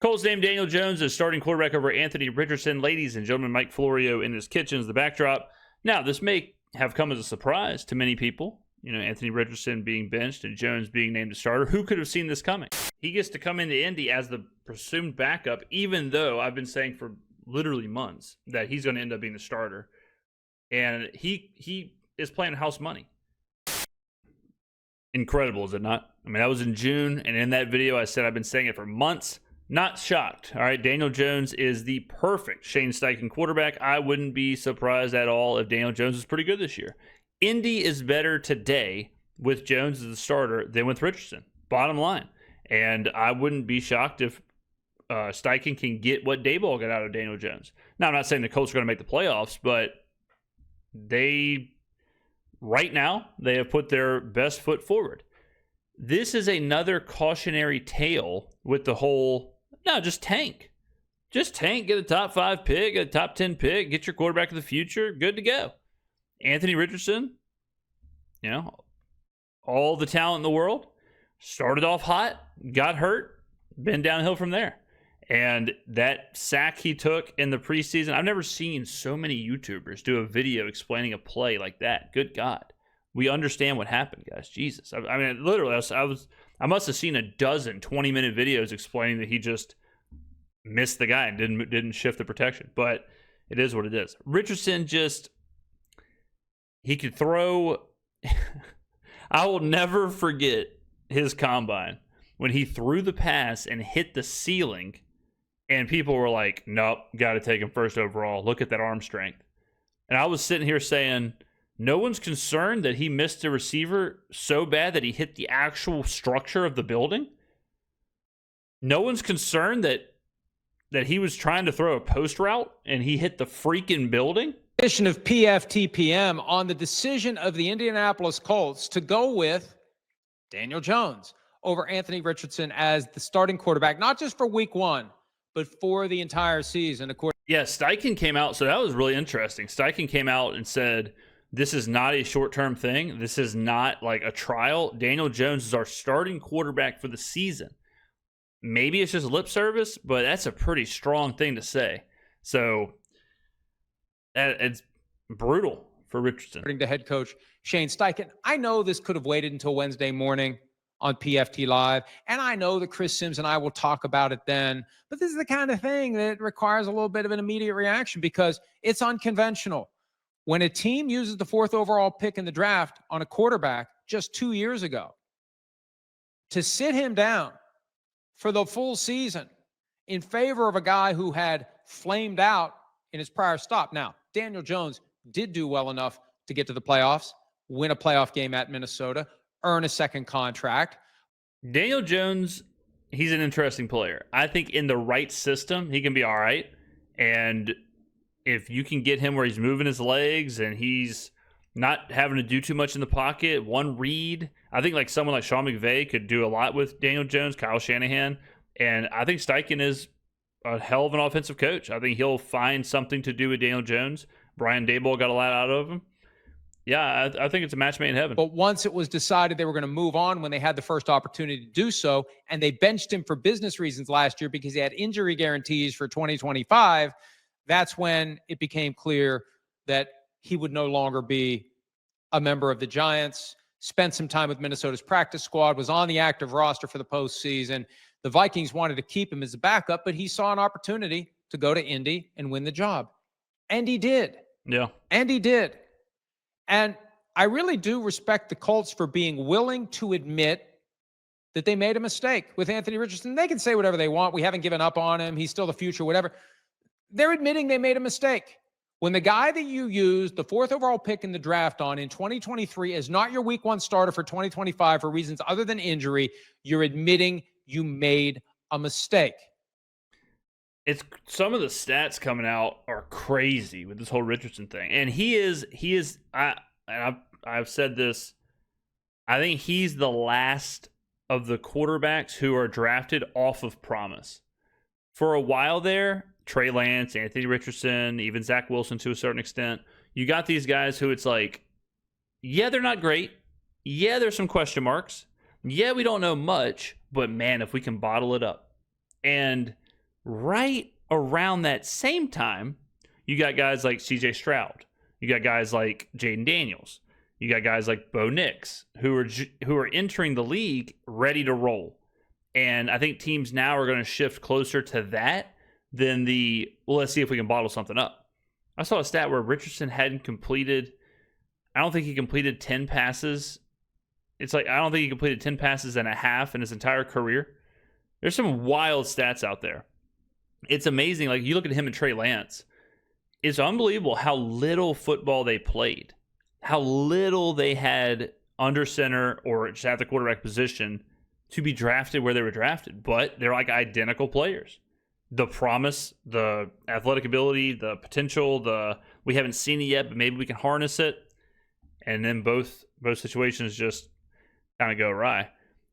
Colts named Daniel Jones as starting quarterback over Anthony Richardson. Ladies and gentlemen, Mike Florio in his kitchen is the backdrop. Now, this may have come as a surprise to many people. You know, Anthony Richardson being benched and Jones being named a starter. Who could have seen this coming? He gets to come into Indy as the presumed backup, even though I've been saying for literally months that he's going to end up being the starter. And he is playing house money. Incredible, is it not? I mean, that was in June, and in that video I said I've been saying it for months. Not shocked. All right, Daniel Jones is the perfect Shane Steichen quarterback. I wouldn't be surprised at all if Daniel Jones is pretty good this year. Indy is better today with Jones as the starter than with Richardson. Bottom line. And I wouldn't be shocked if Steichen can get what Daboll got out of Daniel Jones. Now, I'm not saying the Colts are going to make the playoffs, but right now, they have put their best foot forward. This is another cautionary tale with the whole, no, just tank. Just tank, get a top 5 pick, get a top 10 pick, get your quarterback of the future, good to go. Anthony Richardson, you know, all the talent in the world, started off hot, got hurt, been downhill from there. And that sack he took in the preseason, I've never seen so many YouTubers do a video explaining a play like that. Good God. We understand what happened, guys. Jesus. I mean, literally, I must have seen a dozen 20-minute videos explaining that he just missed the guy and didn't shift the protection. But it is what it is. Richardson he could throw. I will never forget his combine when he threw the pass and hit the ceiling. And people were like, nope, got to take him first overall. Look at that arm strength. And I was sitting here saying, no one's concerned that he missed a receiver so bad that he hit the actual structure of the building. No one's concerned that he was trying to throw a post route and he hit the freaking building. Edition of PFTPM on the decision of the Indianapolis Colts to go with Daniel Jones over Anthony Richardson as the starting quarterback, not just for week 1, but for the entire season. Yeah, Steichen came out, so that was really interesting. Steichen came out and said, this is not a short-term thing. This is not like a trial. Daniel Jones is our starting quarterback for the season. Maybe it's just lip service, but that's a pretty strong thing to say. So it's brutal for Richardson. According to head coach Shane Steichen, I know this could have waited until Wednesday morning on PFT Live, and I know that Chris Sims and I will talk about it then, but this is the kind of thing that requires a little bit of an immediate reaction because it's unconventional. When a team uses the 4th overall pick in the draft on a quarterback just 2 years ago, to sit him down for the full season in favor of a guy who had flamed out in his prior stop. Now, Daniel Jones did do well enough to get to the playoffs, win a playoff game at Minnesota, earn a second contract. Daniel Jones, he's an interesting player. I think in the right system, he can be all right. And if you can get him where he's moving his legs and he's not having to do too much in the pocket, one read, I think like someone like Sean McVay could do a lot with Daniel Jones, Kyle Shanahan. And I think Steichen is a hell of an offensive coach. I think he'll find something to do with Daniel Jones. Brian Daboll got a lot out of him. Yeah, I think it's a match made in heaven. But once it was decided they were going to move on when they had the first opportunity to do so, and they benched him for business reasons last year because he had injury guarantees for 2025, that's when it became clear that he would no longer be a member of the Giants, spent some time with Minnesota's practice squad, was on the active roster for the postseason. The Vikings wanted to keep him as a backup, but he saw an opportunity to go to Indy and win the job. And he did. Yeah. And he did. And I really do respect the Colts for being willing to admit that they made a mistake with Anthony Richardson. They can say whatever they want. We haven't given up on him. He's still the future, whatever. They're admitting they made a mistake. When the guy that you used the 4th overall pick in the draft on in 2023 is not your week 1 starter for 2025 for reasons other than injury, you're admitting you made a mistake. It's some of the stats coming out are crazy with this whole Richardson thing. And I've said this, I think he's the last of the quarterbacks who are drafted off of promise. For a while there, Trey Lance, Anthony Richardson, even Zach Wilson to a certain extent, you got these guys who it's like, yeah, they're not great. Yeah, there's some question marks. Yeah, we don't know much, but man, if we can bottle it up. And right around that same time, you got guys like CJ Stroud. You got guys like Jaden Daniels. You got guys like Bo Nix who are entering the league ready to roll. And I think teams now are going to shift closer to that than let's see if we can bottle something up. I saw a stat where Richardson hadn't completed, I don't think he completed 10 passes. It's like, I don't think he completed 10 passes and a half in his entire career. There's some wild stats out there. It's amazing. Like, you look at him and Trey Lance. It's unbelievable how little football they played, how little they had under center or just at the quarterback position to be drafted where they were drafted. But they're like identical players. The promise, the athletic ability, the potential, we haven't seen it yet, but maybe we can harness it. And then both situations just kind of go awry.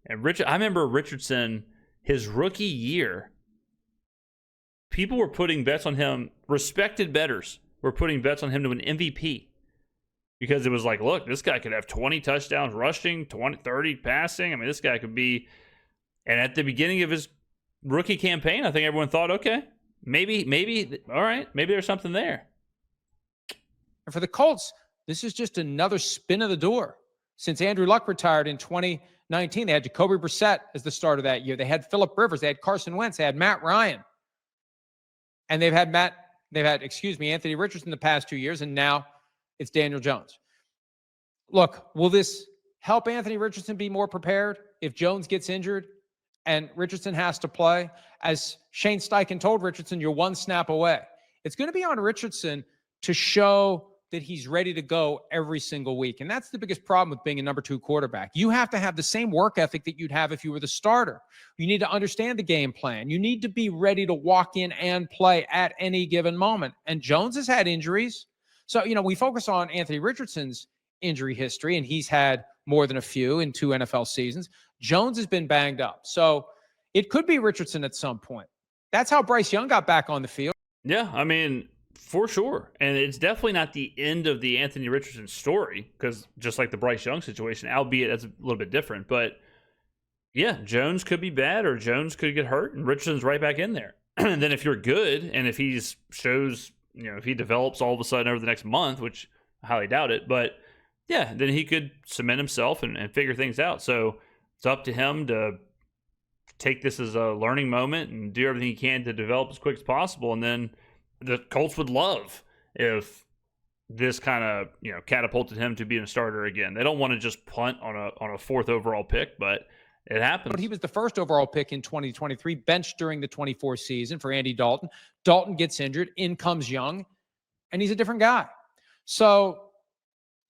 And I remember Richardson, his rookie year, people were putting bets on him. Respected bettors were putting bets on him to an MVP because it was like, look, this guy could have 20 touchdowns rushing, 20, 30 passing. I mean, this guy could be. And at the beginning of his rookie campaign, I think everyone thought, okay, maybe, all right, maybe there's something there. And for the Colts, this is just another spin of the door. Since Andrew Luck retired in 2019, they had Jacoby Brissett as the starter that year. They had Phillip Rivers. They had Carson Wentz. They had Matt Ryan. And they've had Anthony Richardson the past 2 years, and now it's Daniel Jones. Look, will this help Anthony Richardson be more prepared if Jones gets injured and Richardson has to play? As Shane Steichen told Richardson, you're one snap away. It's going to be on Richardson to show that he's ready to go every single week. And that's the biggest problem with being a number 2 quarterback. You have to have the same work ethic that you'd have if you were the starter. You need to understand the game plan. You need to be ready to walk in and play at any given moment. And Jones has had injuries. So, we focus on Anthony Richardson's injury history, and he's had more than a few in 2 NFL seasons. Jones has been banged up. So it could be Richardson at some point. That's how Bryce Young got back on the field. Yeah, I mean, for sure. And it's definitely not the end of the Anthony Richardson story, because just like the Bryce Young situation, albeit that's a little bit different. But yeah, Jones could be bad or Jones could get hurt and Richardson's right back in there. And then if you're good and if he shows, if he develops all of a sudden over the next month, which I highly doubt it, but yeah, then he could cement himself and figure things out. So it's up to him to take this as a learning moment and do everything he can to develop as quick as possible. And then the Colts would love if this kind of, catapulted him to being a starter again. They don't want to just punt on a 4th overall pick, but it happens. But he was the 1st overall pick in 2023, benched during the 24 season for Andy Dalton. Dalton gets injured, in comes Young, and he's a different guy. So,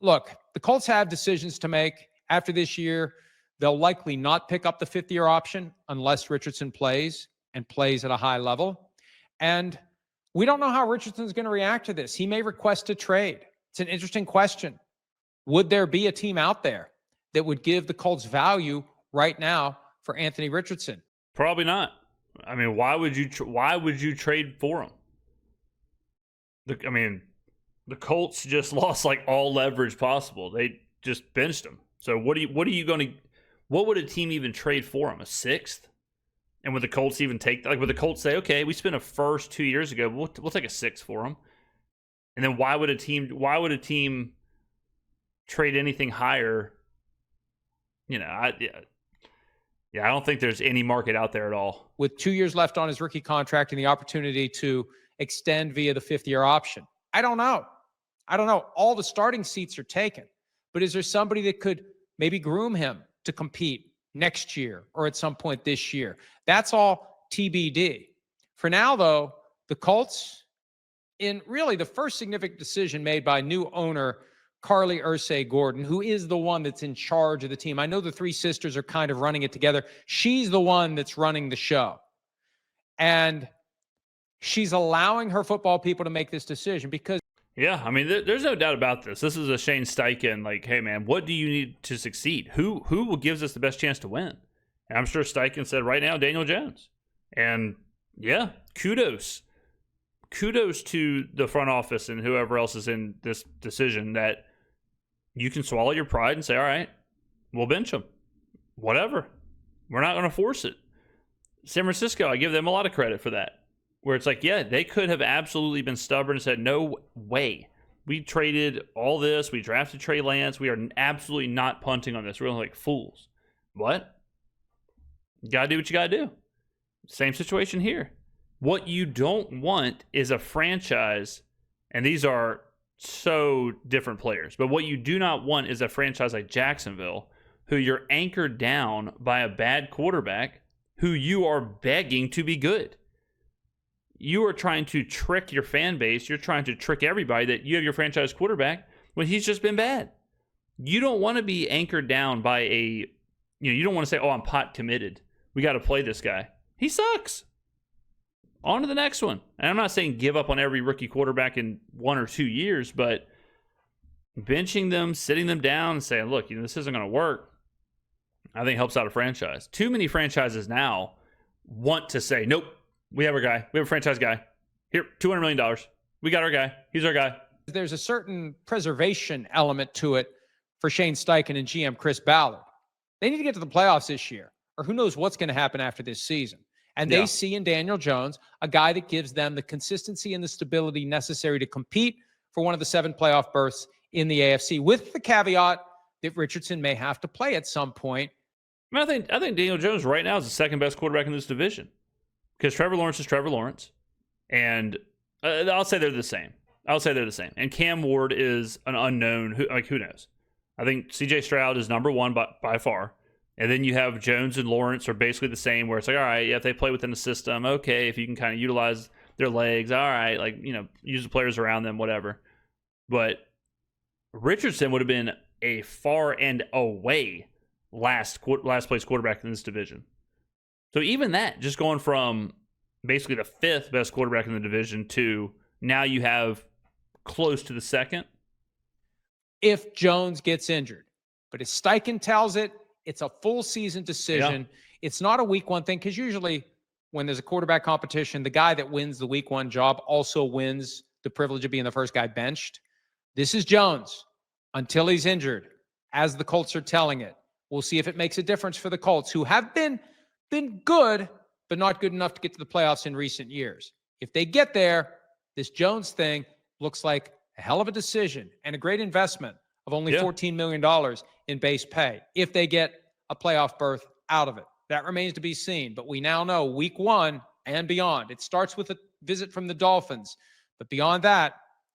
look, the Colts have decisions to make after this year. They'll likely not pick up the 5th-year option unless Richardson plays and plays at a high level. And we don't know how Richardson's going to react to this. He may request a trade. It's an interesting question. Would there be a team out there that would give the Colts value right now for Anthony Richardson? Probably not. I mean, why would you trade for him? The Colts just lost like all leverage possible. They just benched him. So what would a team even trade for him? A 6th? And would the Colts even would the Colts say, okay, we spent a 1st 2 years ago, we'll take a 6th for him? And then why would a team trade anything higher? I don't think there's any market out there at all. With 2 years left on his rookie contract and the opportunity to extend via the 5th-year option. I don't know. All the starting seats are taken. But is there somebody that could maybe groom him to compete next year or at some point this year? That's all TBD. For now, though, the Colts, in really the first significant decision made by new owner Carly Ursay-Gordon, who is the one that's in charge of the team. I know the 3 sisters are kind of running it together. She's the one that's running the show. And she's allowing her football people to make this decision because yeah, I mean, there's no doubt about this. This is a Shane Steichen, like, hey, man, what do you need to succeed? Who will gives us the best chance to win? And I'm sure Steichen said right now, Daniel Jones. And, yeah, kudos to the front office and whoever else is in this decision that you can swallow your pride and say, all right, we'll bench him. Whatever. We're not going to force it. San Francisco, I give them a lot of credit for that. where it's like, yeah, they could have absolutely been stubborn and said, no way. We traded all this. We drafted Trey Lance. We are absolutely not punting on this. We're like fools. What? You got to do what you got to do. Same situation here. What you don't want is a franchise, and these are so different players, but what you do not want is a franchise like Jacksonville, who you're anchored down by a bad quarterback who you are begging to be good. You are trying to trick your fan base. You're trying to trick everybody that you have your franchise quarterback when he's just been bad. You don't want to be anchored down by you don't want to say, oh, I'm pot committed. We got to play this guy. He sucks. On to the next one. And I'm not saying give up on every rookie quarterback in 1 or 2 years, but benching them, sitting them down, and saying, look, this isn't going to work, I think helps out a franchise. Too many franchises now want to say, nope, we have our guy. We have a franchise guy. Here, $200 million. We got our guy. He's our guy. There's a certain preservation element to it for Shane Steichen and GM Chris Ballard. They need to get to the playoffs this year, or who knows what's going to happen after this season. And they see in Daniel Jones a guy that gives them the consistency and the stability necessary to compete for one of the 7 playoff berths in the AFC, with the caveat that Richardson may have to play at some point. I think Daniel Jones right now is the second best quarterback in this division, because Trevor Lawrence is Trevor Lawrence, and I'll say they're the same. And Cam Ward is an unknown. Who knows? I think C.J. Stroud is number 1 by far. And then you have Jones and Lawrence are basically the same, where it's like, all right, yeah, if they play within the system, okay, if you can kind of utilize their legs, all right, use the players around them, whatever. But Richardson would have been a far and away last place quarterback in this division. So even that, just going from basically the 5th best quarterback in the division to now you have close to the 2nd. If Jones gets injured. But as Steichen tells it, it's a full season decision. Yeah. It's not a week 1 thing, because usually when there's a quarterback competition, the guy that wins the week 1 job also wins the privilege of being the first guy benched. This is Jones until he's injured, as the Colts are telling it. We'll see if it makes a difference for the Colts, who have been good, but not good enough to get to the playoffs in recent years. If they get there, this Jones thing looks like a hell of a decision and a great investment of only $14 million in base pay if they get a playoff berth out of it. That remains to be seen. But we now know week 1 and beyond. It starts with a visit from the Dolphins. But beyond that,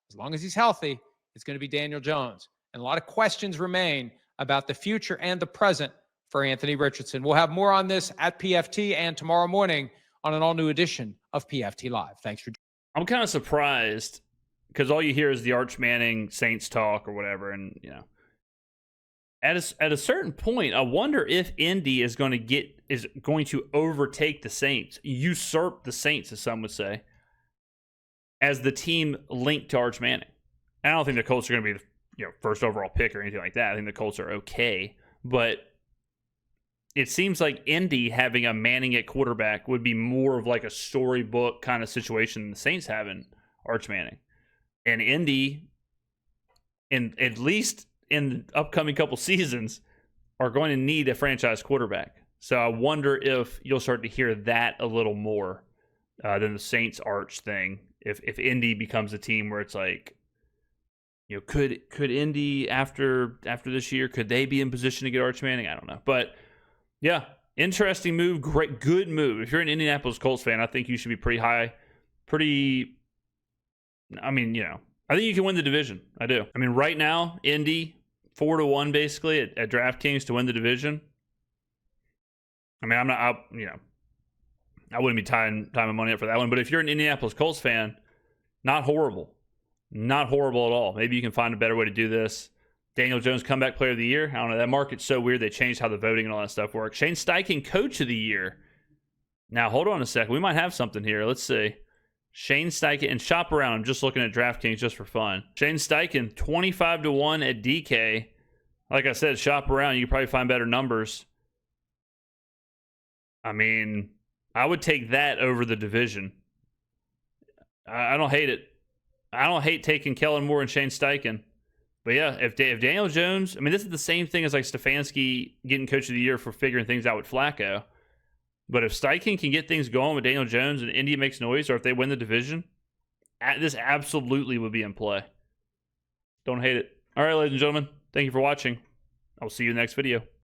as long as he's healthy, it's going to be Daniel Jones. And a lot of questions remain about the future and the present for Anthony Richardson. We'll have more on this at PFT and tomorrow morning on an all-new edition of PFT Live. Thanks for joining. I'm kind of surprised, because all you hear is the Arch Manning Saints talk or whatever, and at a certain point, I wonder if Indy is going to overtake the Saints, usurp the Saints, as some would say, as the team linked to Arch Manning. I don't think the Colts are going to be the first overall pick or anything like that. I think the Colts are okay, but it seems like Indy having a Manning at quarterback would be more of like a storybook kind of situation than the Saints having Arch Manning. And Indy, at least in the upcoming couple seasons, are going to need a franchise quarterback. So I wonder if you'll start to hear that a little more than the Saints Arch thing. If Indy becomes a team where it's like, could Indy after this year, could they be in position to get Arch Manning? I don't know. But yeah, interesting move, good move. If you're an Indianapolis Colts fan, I think you should be pretty high, I think you can win the division. I do. Right now, Indy 4-1 basically at DraftKings to win the division. I wouldn't be tying my money up for that one. But if you're an Indianapolis Colts fan, not horrible. Not horrible at all. Maybe you can find a better way to do this. Daniel Jones, comeback player of the year. I don't know. That market's so weird. They changed how the voting and all that stuff works. Shane Steichen, coach of the year. Now, hold on a second. We might have something here. Let's see. Shane Steichen, and shop around. I'm just looking at DraftKings just for fun. Shane Steichen, 25-1 at DK. Like I said, shop around. You can probably find better numbers. I would take that over the division. I don't hate it. I don't hate taking Kellen Moore and Shane Steichen. But yeah, if Daniel Jones, this is the same thing as like Stefanski getting coach of the year for figuring things out with Flacco. But if Steichen can get things going with Daniel Jones and Indy makes noise, or if they win the division, this absolutely would be in play. Don't hate it. All right, ladies and gentlemen, thank you for watching. I'll see you in the next video.